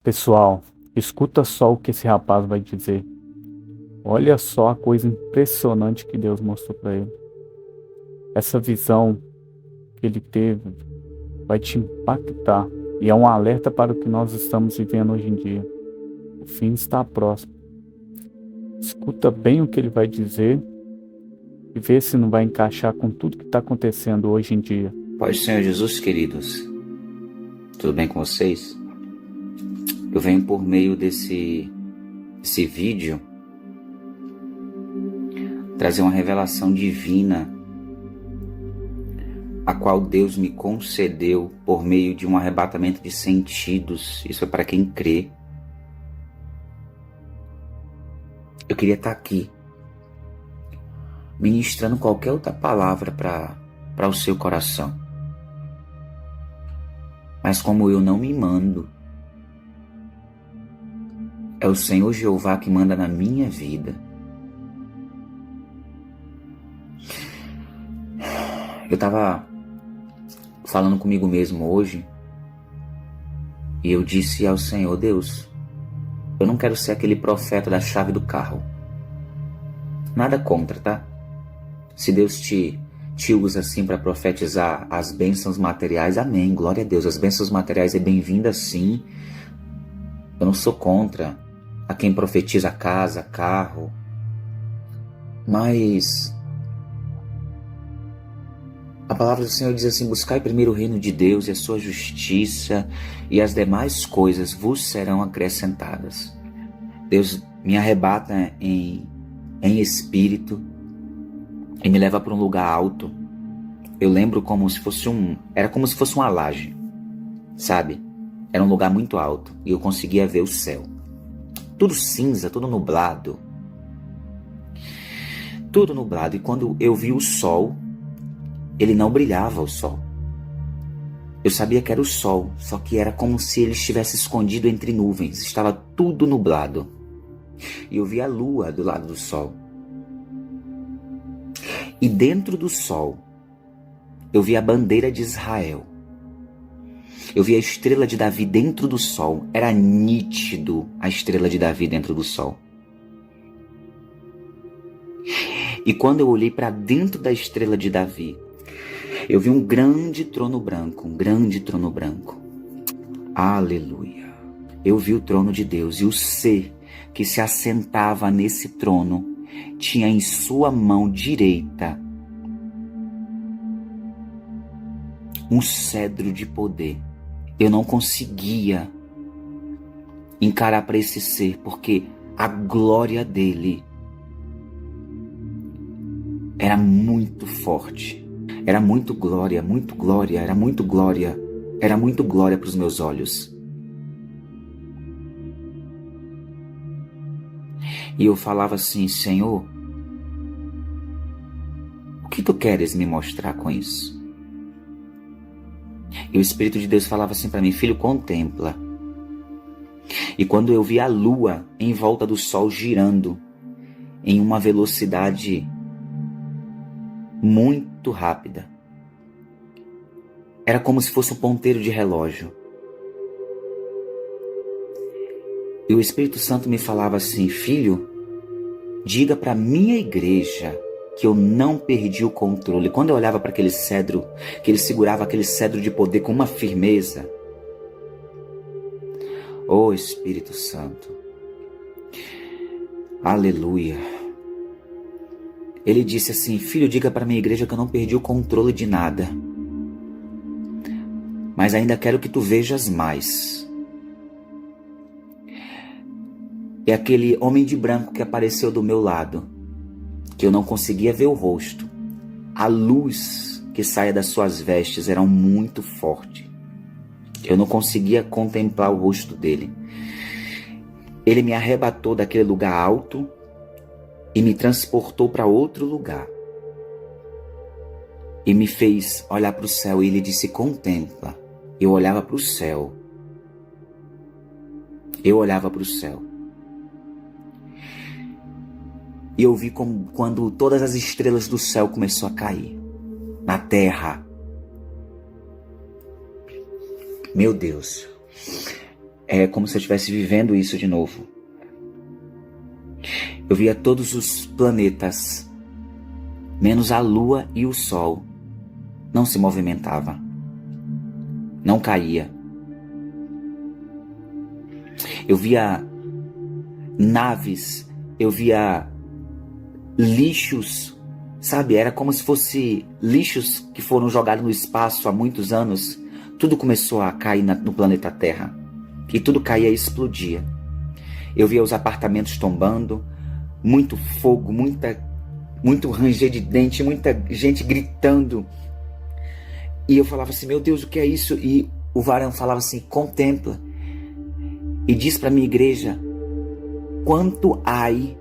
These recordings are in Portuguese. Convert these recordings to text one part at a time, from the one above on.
Pessoal, escuta só o que esse rapaz vai dizer. Olha só a coisa impressionante que Deus mostrou para ele. Essa visão que ele teve vai te impactar e é um alerta para o que nós estamos vivendo hoje em dia. O fim está próximo. Escuta bem o que ele vai dizer e vê se não vai encaixar com tudo que está acontecendo hoje em dia. Pai do Senhor Jesus, queridos, tudo bem com vocês? Eu venho por meio desse vídeo trazer uma revelação divina, a qual Deus me concedeu por meio de um arrebatamento de sentidos. Isso é para quem crê. Eu queria estar aqui, ministrando qualquer outra palavra para o seu coração. Mas como eu não me mando, é o Senhor Jeová que manda na minha vida. Eu estava falando comigo mesmo hoje e eu disse ao Senhor: Deus, eu não quero ser aquele profeta da chave do carro. Nada contra, tá? Se Deus te usa assim para profetizar as bênçãos materiais, amém, glória a Deus. As bênçãos materiais é bem-vinda sim. Eu não sou contra a quem profetiza casa, carro. Mas a palavra do Senhor diz assim: buscai primeiro o reino de Deus e a sua justiça, e as demais coisas vos serão acrescentadas. Deus me arrebata em espírito e me leva para um lugar alto. Eu lembro como se fosse era como se fosse uma laje, sabe? Era um lugar muito alto e eu conseguia ver o céu. Tudo cinza, tudo nublado. Tudo nublado. E quando eu vi o sol, ele não brilhava, o sol. Eu sabia que era o sol, só que era como se ele estivesse escondido entre nuvens. Estava tudo nublado. E eu vi a lua do lado do sol. E dentro do sol, eu vi a bandeira de Israel. Eu vi a estrela de Davi dentro do sol. Era nítido a estrela de Davi dentro do sol. E quando eu olhei para dentro da estrela de Davi, eu vi um grande trono branco, um grande trono branco. Aleluia. Eu vi o trono de Deus e o ser que se assentava nesse trono tinha em sua mão direita um cedro de poder. Eu não conseguia encarar para esse ser, porque a glória dele era muito forte. Era muito glória, era muito glória. Era muito glória para os meus olhos. E eu falava assim: Senhor, o que tu queres me mostrar com isso? E o Espírito de Deus falava assim para mim: filho, contempla. E quando eu vi a lua em volta do sol girando em uma velocidade muito rápida, era como se fosse um ponteiro de relógio. E o Espírito Santo me falava assim: filho, diga para minha igreja que eu não perdi o controle. Quando eu olhava para aquele cedro, que ele segurava aquele cedro de poder com uma firmeza. Oh Espírito Santo, aleluia. Ele disse assim: filho, diga para minha igreja que eu não perdi o controle de nada, mas ainda quero que tu vejas mais. E aquele homem de branco que apareceu do meu lado, que eu não conseguia ver o rosto, a luz que saía das suas vestes era muito forte. Eu não conseguia contemplar o rosto dele. Ele me arrebatou daquele lugar alto e me transportou para outro lugar. E me fez olhar para o céu e ele disse: contempla. Eu olhava para o céu. Eu olhava para o céu. E eu vi como quando todas as estrelas do céu começou a cair na terra. Meu Deus. É como se eu estivesse vivendo isso de novo. Eu via todos os planetas, menos a Lua e o Sol. Não se movimentava. Não caía. Eu via naves, eu via lixos, sabe? Era como se fosse lixos que foram jogados no espaço há muitos anos. Tudo começou a cair no planeta Terra. E tudo caía e explodia. Eu via os apartamentos tombando, muito fogo, muito ranger de dente, muita gente gritando. E eu falava assim, meu Deus, o que é isso? E o varão falava assim, contempla. E diz para minha igreja, quanto ai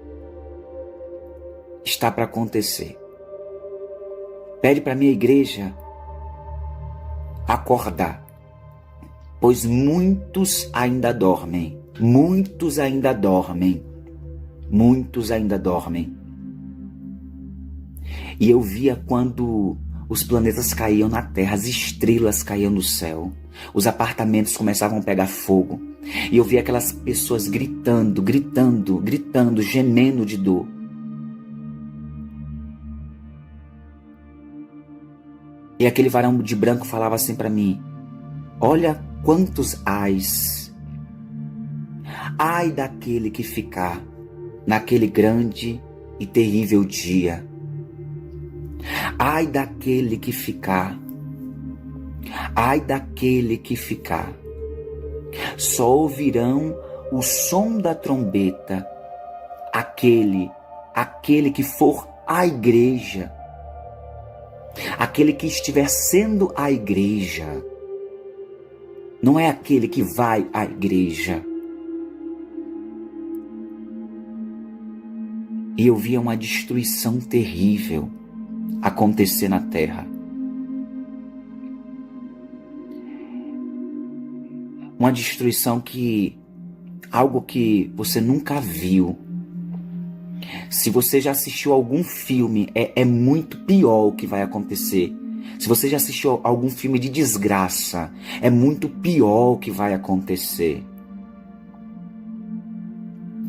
está para acontecer. Pede para minha igreja acordar, pois muitos ainda dormem, muitos ainda dormem, muitos ainda dormem. E eu via quando os planetas caíam na Terra, as estrelas caíam no céu, os apartamentos começavam a pegar fogo. E eu via aquelas pessoas gritando, gemendo de dor. E aquele varão de branco falava assim para mim, olha quantos ais. Ai daquele que ficar naquele grande e terrível dia. Ai daquele que ficar. Ai daquele que ficar. Só ouvirão o som da trombeta, aquele que for à igreja, aquele que estiver sendo a igreja, não é aquele que vai à igreja. E eu via uma destruição terrível acontecer na terra. Uma destruição algo que você nunca viu. Se você já assistiu algum filme, é muito pior o que vai acontecer. Se você já assistiu algum filme de desgraça, é muito pior o que vai acontecer.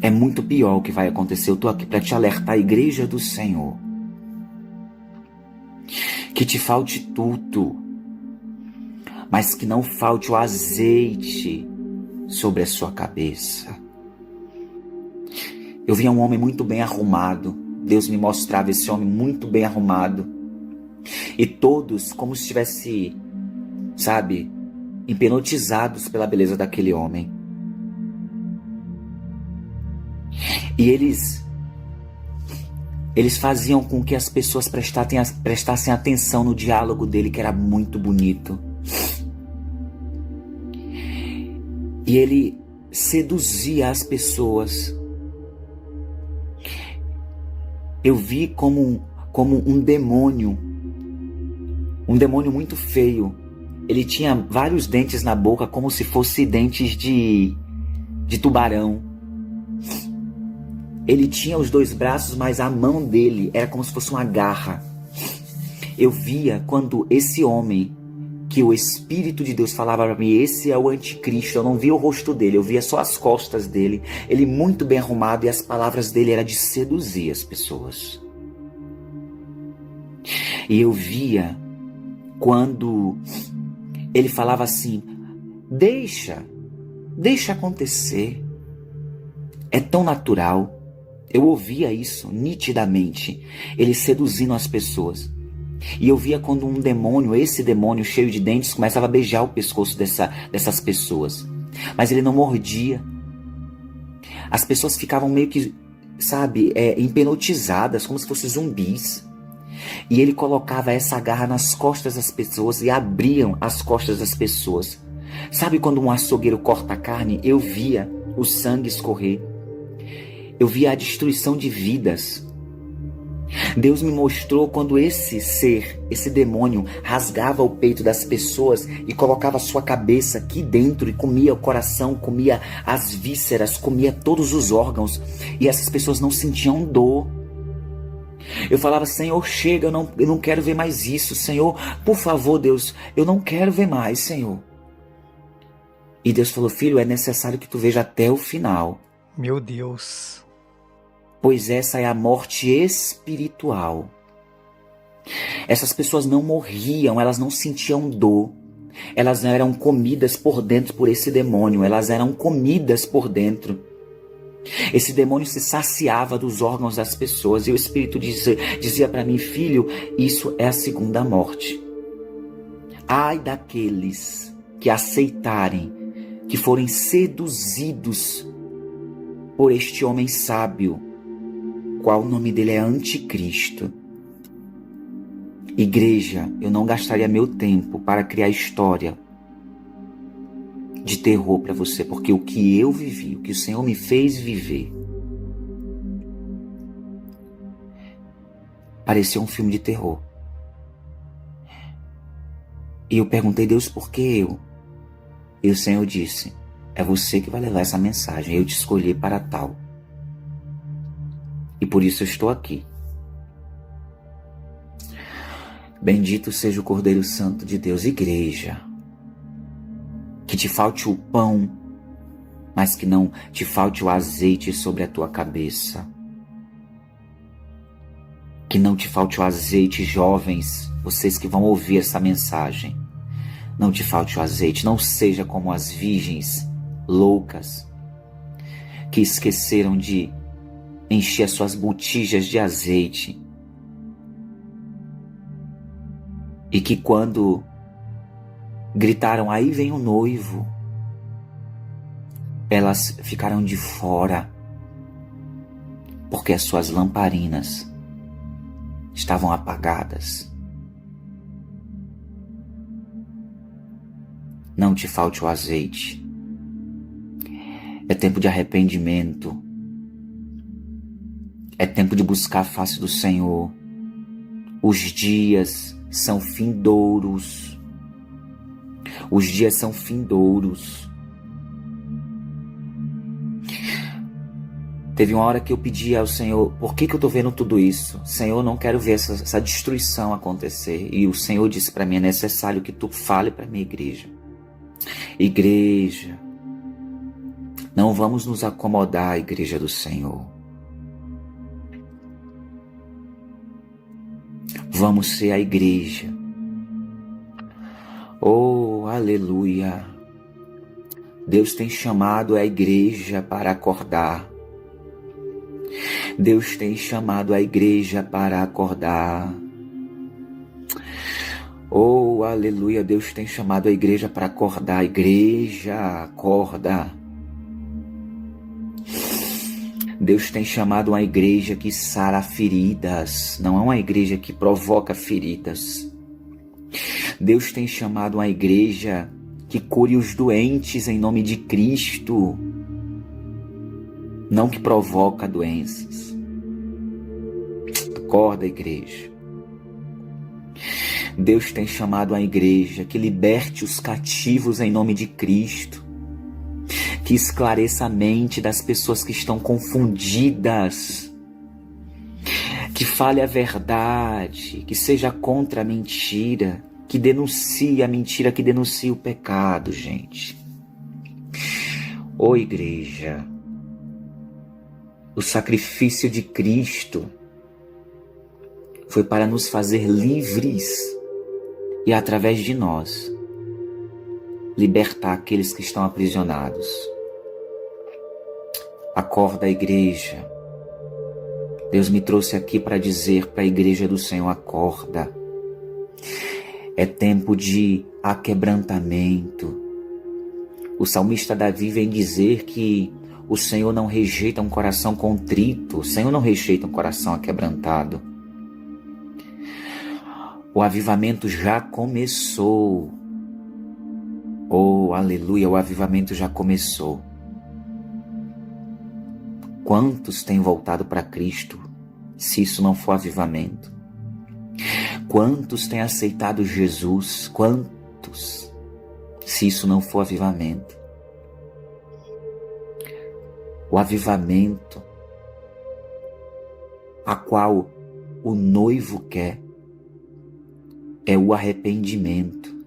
É muito pior o que vai acontecer. Eu estou aqui para te alertar, igreja do Senhor. Que te falte tudo, mas que não falte o azeite sobre a sua cabeça. Eu via um homem muito bem arrumado. Deus me mostrava esse homem muito bem arrumado. E todos como se estivessem, sabe, hipnotizados pela beleza daquele homem. E eles faziam com que as pessoas prestassem atenção no diálogo dele, que era muito bonito. E ele seduzia as pessoas. Eu vi como um demônio muito feio. Ele tinha vários dentes na boca, como se fossem dentes de tubarão. Ele tinha os 2 braços, mas a mão dele era como se fosse uma garra. Eu via quando esse homem, que o Espírito de Deus falava para mim, esse é o anticristo, eu não via o rosto dele, eu via só as costas dele, ele muito bem arrumado, e as palavras dele eram de seduzir as pessoas. E eu via quando ele falava assim, deixa acontecer, é tão natural. Eu ouvia isso nitidamente, ele seduzindo as pessoas. E eu via quando um demônio, esse demônio cheio de dentes, começava a beijar o pescoço dessas pessoas. Mas ele não mordia. As pessoas ficavam meio que, sabe, hipnotizadas, como se fossem zumbis. E ele colocava essa garra nas costas das pessoas e abriam as costas das pessoas. Sabe quando um açougueiro corta a carne? Eu via o sangue escorrer. Eu via a destruição de vidas. Deus me mostrou quando esse demônio, rasgava o peito das pessoas e colocava a sua cabeça aqui dentro e comia o coração, comia as vísceras, comia todos os órgãos. E essas pessoas não sentiam dor. Eu falava, Senhor, chega, eu não quero ver mais isso. Senhor, por favor, Deus, eu não quero ver mais, Senhor. E Deus falou: filho, é necessário que tu veja até o final. Meu Deus. Pois essa é a morte espiritual. Essas pessoas não morriam, elas não sentiam dor. Elas eram comidas por dentro por esse demônio. Elas eram comidas por dentro. Esse demônio se saciava dos órgãos das pessoas. E o Espírito dizia para mim: filho, isso é a segunda morte. Ai daqueles que aceitarem, que forem seduzidos por este homem sábio, qual o nome dele é Anticristo. Igreja, eu não gastaria meu tempo para criar história de terror para você, porque o que eu vivi, o que o Senhor me fez viver, parecia um filme de terror. E eu perguntei: Deus, por que eu? E o Senhor disse: é você que vai levar essa mensagem, eu te escolhi para tal. E por isso eu estou aqui. Bendito seja o Cordeiro Santo de Deus. Igreja, que te falte o pão, mas que não te falte o azeite sobre a tua cabeça. Que não te falte o azeite, jovens, vocês que vão ouvir essa mensagem. Não te falte o azeite, não seja como as virgens loucas que esqueceram de encher as suas botijas de azeite. E que quando gritaram: aí vem o noivo, elas ficaram de fora, porque as suas lamparinas estavam apagadas. Não te falte o azeite. É tempo de arrependimento. É tempo de buscar a face do Senhor. Os dias são findouros. Os dias são findouros. Teve uma hora que eu pedi ao Senhor: por que eu estou vendo tudo isso? Senhor, eu não quero ver essa destruição acontecer. E o Senhor disse para mim: é necessário que tu fale para a minha igreja. Igreja, não vamos nos acomodar, igreja do Senhor. Vamos ser a igreja. Oh, aleluia. Deus tem chamado a igreja para acordar. Deus tem chamado a igreja para acordar. Oh, aleluia. Deus tem chamado a igreja para acordar. Igreja, acorda. Deus tem chamado uma igreja que sara feridas, não é uma igreja que provoca feridas. Deus tem chamado uma igreja que cure os doentes em nome de Cristo, não que provoca doenças. Acorda, igreja. Deus tem chamado a igreja que liberte os cativos em nome de Cristo, que esclareça a mente das pessoas que estão confundidas, que fale a verdade, que seja contra a mentira, que denuncie a mentira, que denuncie o pecado, gente. Ô igreja, o sacrifício de Cristo foi para nos fazer livres e, através de nós, libertar aqueles que estão aprisionados. Acorda, igreja. Deus me trouxe aqui para dizer para a igreja do Senhor: acorda. É tempo de aquebrantamento. O salmista Davi vem dizer que o Senhor não rejeita um coração contrito, o Senhor não rejeita um coração aquebrantado. O avivamento já começou. Oh, aleluia, o avivamento já começou. Quantos têm voltado para Cristo, se isso não for avivamento? Quantos têm aceitado Jesus? Quantos, se isso não for avivamento? O avivamento a qual o noivo quer é o arrependimento.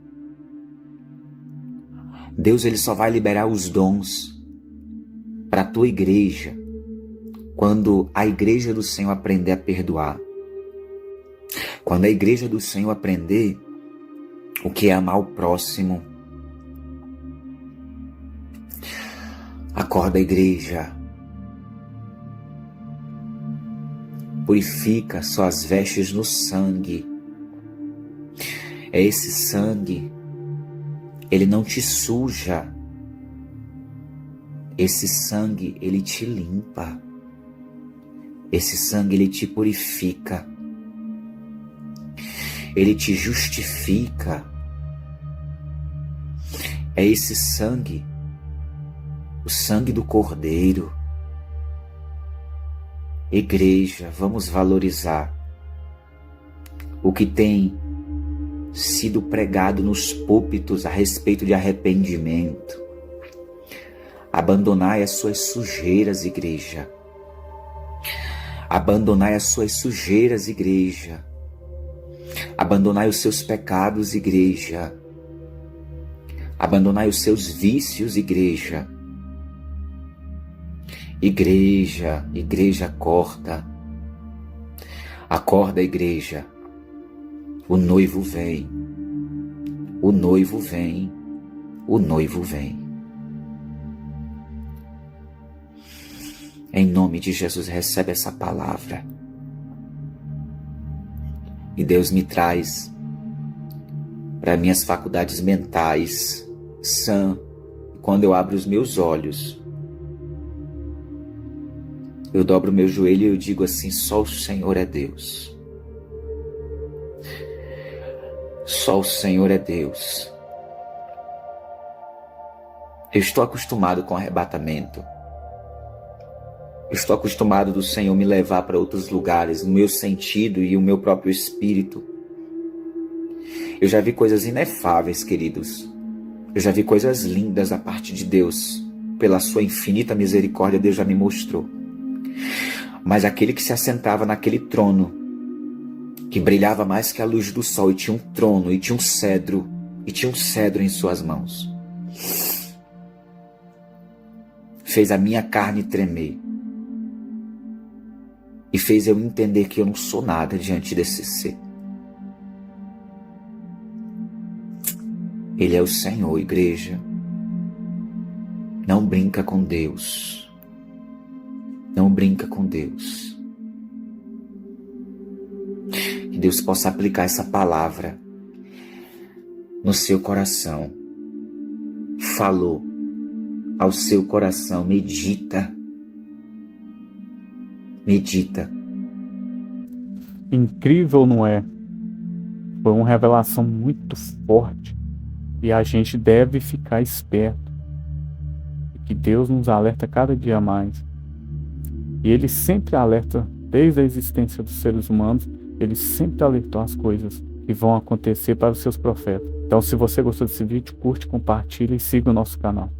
Deus, ele só vai liberar os dons para a tua igreja quando a igreja do Senhor aprender a perdoar. Quando a igreja do Senhor aprender o que é amar o próximo. Acorda, igreja. Purifica suas vestes no sangue. É esse sangue, ele não te suja. Esse sangue, ele te limpa. Esse sangue, ele te purifica. Ele te justifica. É esse sangue, o sangue do Cordeiro. Igreja, vamos valorizar o que tem sido pregado nos púlpitos a respeito de arrependimento. Abandonai as suas sujeiras, igreja. Abandonai as suas sujeiras, igreja. Abandonai os seus pecados, igreja. Abandonai os seus vícios, igreja. Igreja, igreja, acorda. Acorda, igreja. O noivo vem. O noivo vem. O noivo vem. Em nome de Jesus, recebe essa palavra. E Deus me traz para minhas faculdades mentais sã. Quando eu abro os meus olhos, eu dobro o meu joelho e eu digo assim: só o Senhor é Deus. Só o Senhor é Deus. Eu estou acostumado com arrebatamento. Eu estou acostumado do Senhor me levar para outros lugares, no meu sentido e o meu próprio espírito. Eu já vi coisas inefáveis, queridos. Eu já vi coisas lindas da parte de Deus. Pela sua infinita misericórdia, Deus já me mostrou. Mas aquele que se assentava naquele trono, que brilhava mais que a luz do sol, e tinha um trono, e tinha um cedro em suas mãos, fez a minha carne tremer. E fez eu entender que eu não sou nada diante desse ser. Ele é o Senhor, igreja. Não brinca com Deus. Não brinca com Deus. Que Deus possa aplicar essa palavra no seu coração. Falou ao seu coração. Medita. Medita. Incrível, não é? Foi uma revelação muito forte e a gente deve ficar esperto. Que Deus nos alerta cada dia mais. E Ele sempre alerta, desde a existência dos seres humanos, Ele sempre alertou as coisas que vão acontecer para os seus profetas. Então, se você gostou desse vídeo, curte, compartilha e siga o nosso canal.